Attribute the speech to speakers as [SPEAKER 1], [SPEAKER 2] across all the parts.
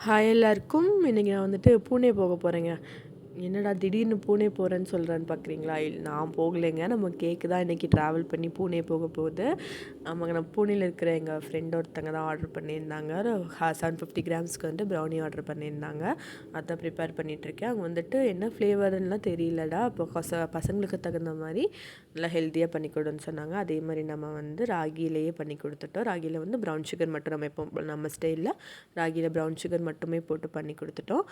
[SPEAKER 1] Hi எல்லாருக்கும். இன்றைக்கி நான் வந்துட்டு பூனே போக போகிறேங்க. என்னடா திடீர்னு பூனே போகிறேன்னு சொல்கிறேன்னு பார்க்குறீங்களா? நான் போகலைங்க. நம்ம கேக்கு தான் இன்றைக்கி ட்ராவல் பண்ணி பூனே போக போகுது. ஆமாங்க, நம்ம பூனேயில் இருக்கிற எங்கள் ஃப்ரெண்ட் ஒருத்தங்க தான் ஆர்டர் பண்ணியிருந்தாங்க. 750 கிராம்ஸ்க்கு வந்துட்டு ப்ரௌனி ஆர்டர் பண்ணியிருந்தாங்க. அதான் ப்ரிப்பேர் பண்ணிகிட்ருக்கேன். அவங்க வந்துட்டு என்ன ஃப்ளேவர்லாம் தெரியலடா, அப்போ பசங்களுக்கு தகுந்த மாதிரி நல்லா ஹெல்த்தியாக பண்ணி கொடுன்னு சொன்னாங்க. அதே மாதிரி நம்ம வந்து ராகிலேயே பண்ணி கொடுத்துட்டோம். ராகியில் வந்து ப்ரௌன் சுகர் மட்டும் நம்ம எப்போ நம்ம ஸ்டைலில் ராகியில் ப்ரௌன் சுகர் மட்டுமே போட்டு பண்ணி கொடுத்துட்டோம்.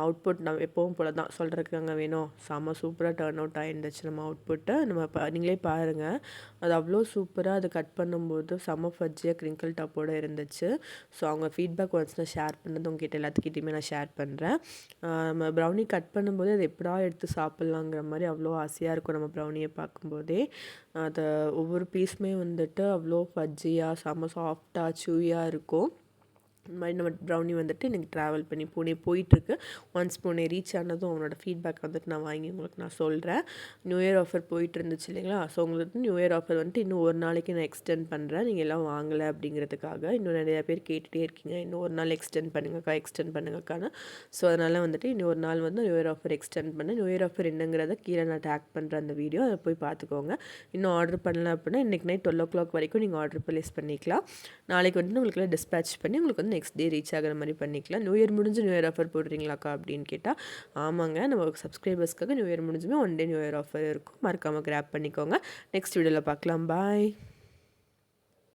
[SPEAKER 1] அவுட்புட் நம்ம எப்பவும் போல தான் சொல்கிறதுக்கு அங்கே வேணும். செம்ம சூப்பராக டர்ன் அவுட் ஆகிருந்துச்சு நம்ம அவுட்புட்டு. நம்ம நீங்களே பாருங்கள், அது அவ்வளோ சூப்பராக அதை கட் பண்ணும்போது செம்ம ஃபஜ்ஜியாக க்ரிங்கிள் டாப்போடு இருந்துச்சு. ஸோ அவங்க ஃபீட்பேக் ஒன்ஸ் நான் ஷேர் பண்ணது உங்ககிட்ட எல்லாத்துக்கிட்டையுமே நான் ஷேர் பண்ணுறேன். நம்ம ப்ரௌனி கட் பண்ணும்போது அது எப்படா எடுத்து சாப்பிட்லாங்கிற மாதிரி அவ்வளோ ஆசையாக இருக்கும் நம்ம ப்ரௌனியை பார்க்கும்போதே. அதை ஒவ்வொரு பீஸுமே வந்துட்டு அவ்வளோ ஃபஜ்ஜியாக செம்ம சாஃப்டாக சூயாக இருக்கும். இந்த மாதிரி நம்ம ப்ரௌனி வந்துட்டு எனக்கு ட்ராவல் பண்ணி பூனே போயிட்டுருக்கு. ஒன்ஸ் பூனே ரீச் ஆனதும் அவனோட ஃபீட்பேக் வந்துட்டு நான் வாங்கி உங்களுக்கு நான் சொல்கிறேன். நியூ இயர் ஆஃபர் போயிட்டு இருந்துச்சு இல்லைங்களா? ஸோ உங்களுக்கு நியூ இயர் ஆஃபர் வந்துட்டு இன்னும் ஒரு நாளைக்கு நான் எக்ஸ்டெண்ட் பண்ணுறேன். நீங்கள் எல்லாம் வாங்கலை அப்படிங்கிறதுக்காக. இன்னும் நிறையா பேர் கேட்டுகிட்டே இருக்கீங்க, இன்னும் ஒரு நாள் எக்ஸ்டெண்ட் பண்ணுங்கக்கான்னு. ஸோ அதனால் வந்துட்டு இன்னும் ஒரு நாள் வந்து நியூ இயர் ஆஃபர் எக்ஸ்டெண்ட் பண்ணேன். நியூ இயர் ஆஃபர் என்னங்கிறத கீழே நான் டேக் பண்ணுறேன் அந்த வீடியோ, அதை போய் பார்த்துக்கோங்க. இன்னும் ஆர்டர் பண்ணல அப்படின்னா இன்றைக்கி நைட் 12 o'clock வரைக்கும் நீங்கள் ஆர்டர் ப்ளேஸ் பண்ணிக்கலாம். நாளைக்கு வந்துட்டு உங்களுக்கு டிஸ்பேச் பண்ணி உங்களுக்கு வந்து நெக்ஸ்ட் டே ரீச் ஆகிற மாதிரி பண்ணிக்கலாம். நியூ இயர் முடிஞ்சு நியூ இயர் ஆஃபர் போடுறீங்களாக்கா அப்படின்னு கேட்டால் ஆமாங்க, நம்ம சப்ஸ்கிரைபர்ஸ்க்காக நியூ இயர் முடிஞ்சுமே 1 day நியூ இயர் ஆஃபர் இருக்கும். மறக்காமல் கிராப் பண்ணிக்கோங்க. நெக்ஸ்ட் வீடியோவில் பார்க்கலாம். பாய்.